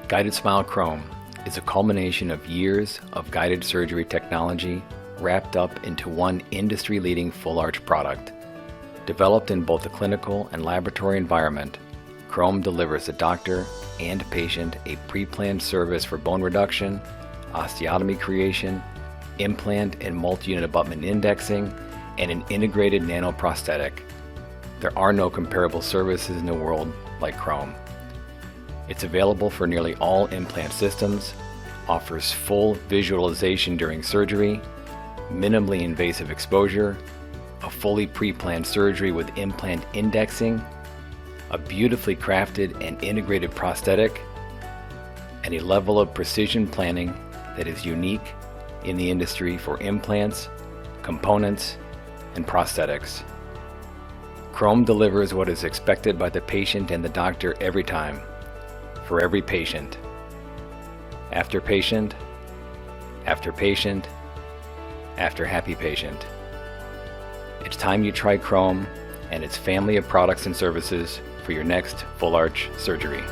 Guided Smile Chrome is a culmination of years of guided surgery technology wrapped up into one industry-leading full-arch product. Developed in both a clinical and laboratory environment, Chrome delivers the doctor and patient a pre-planned service for bone reduction, osteotomy creation, implant and multi-unit abutment indexing, and an integrated nanoprosthetic. There are no comparable services in the world like Chrome. It's available for nearly all implant systems, offers full visualization during surgery, minimally invasive exposure, a fully pre-planned surgery with implant indexing, a beautifully crafted and integrated prosthetic, and a level of precision planning that is unique in the industry for implants, components, and prosthetics. Chrome delivers what is expected by the patient and the doctor every time, for every patient. After patient, after patient, after happy patient. It's time you try Chrome and its family of products and services for your next full arch surgery.